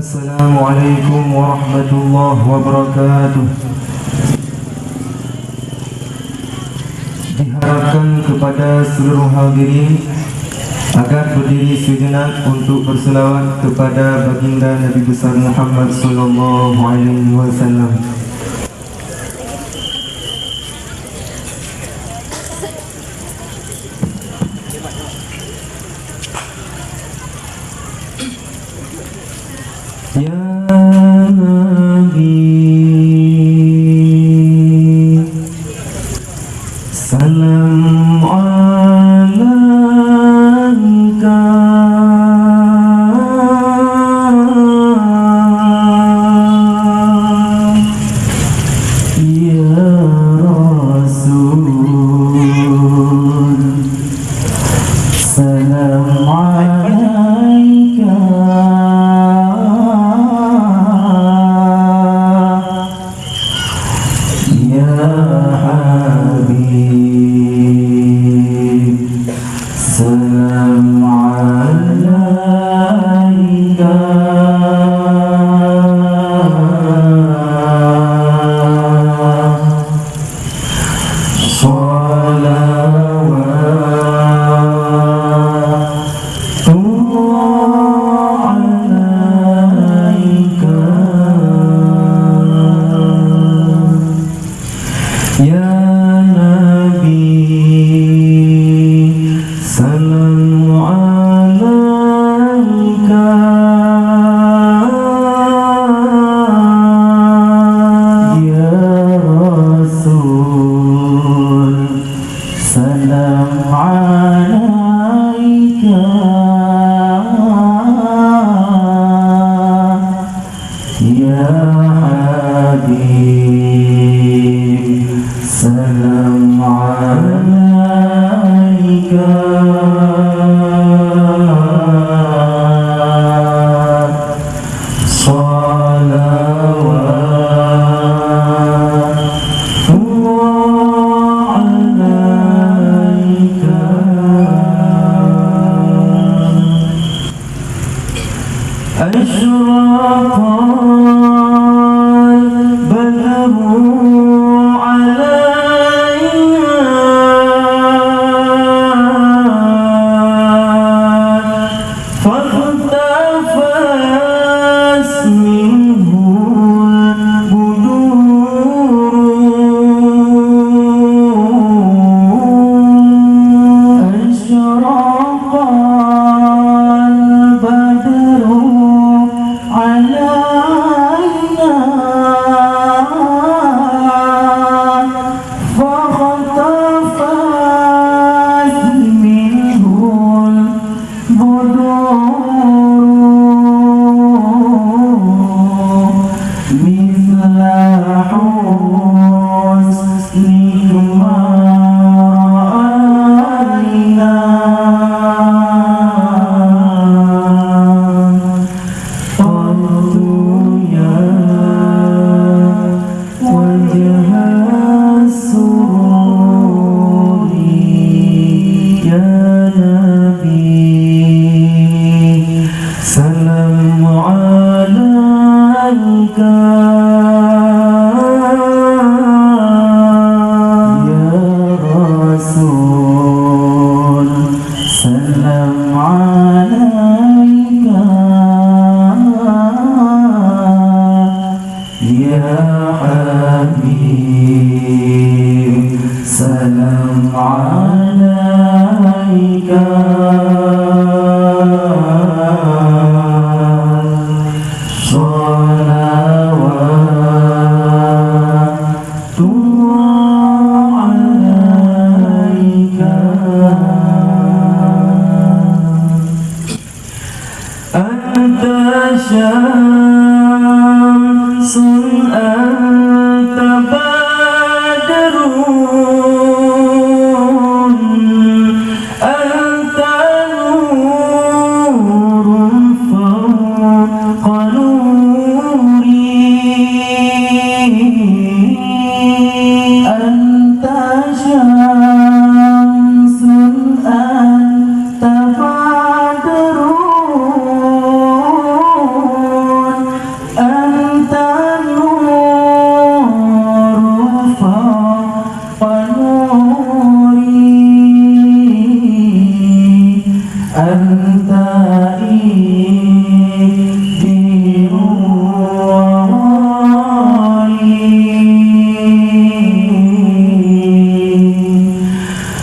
Assalamualaikum warahmatullahi wabarakatuh. Diharapkan kepada seluruh hadirin agar berdiri sejenak untuk berselawat kepada baginda Nabi besar Muhammad sallallahu alaihi wasallam. Ya Nabi, salam alaika. Ya Rasul, salam alaika. Salam alaika. Salawatullah alaika. Ya salam alaika. Ya Rasul, salam alaika. Ya Habib, salam alaika. Salam alaika. Ya Rasul, salam alaika. Ya Habib, salam alaika. Anta syamsun anta badrun anta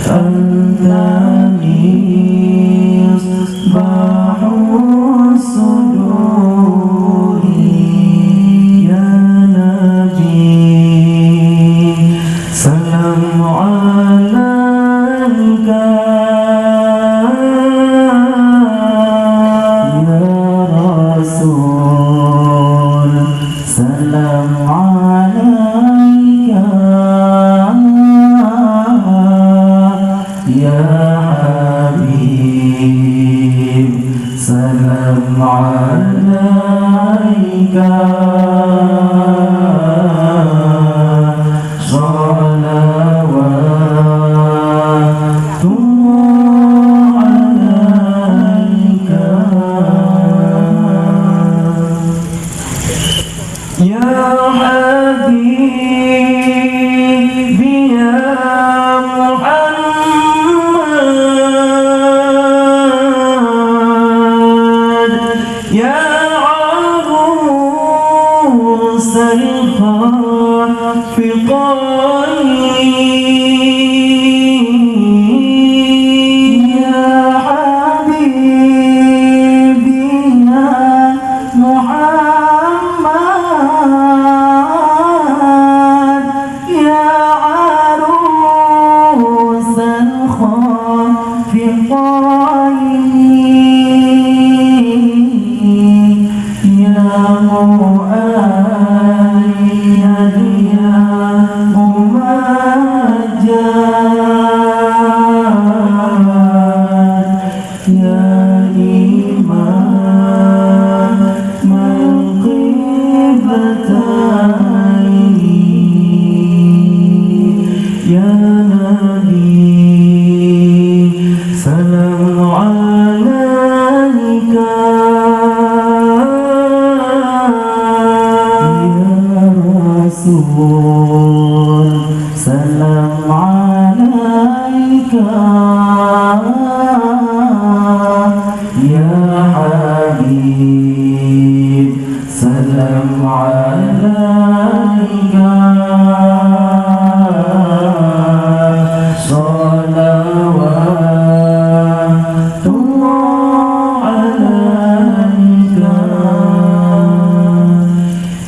anta misbahus suduri ya Nabi. Salam alaika ya Rasul, salam alaika ya Habib, salam alaika ya Habibi ya Muhammad ya arus al-khafiqain ya Habibi ya Muhammad ya arus al-khafiqain ya mu'ayyad ya mumajjad ya imam ya Nabi, salam alaika ya Rasul, salam alaika ya Habib, salam alaika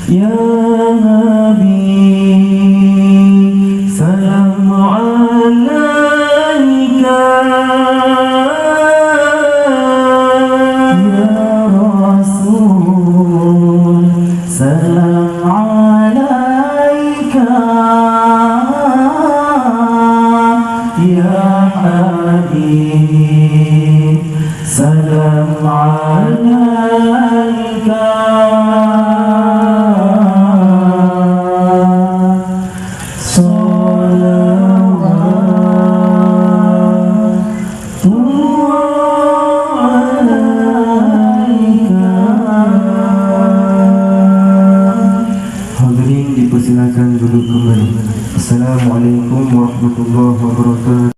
ya Nabi, salam alaika ya Rasul, salam alaika ya Habib, salam alaika Hadirin dipersilakan duduk kembali. Assalamualaikum warahmatullahi wabarakatuh.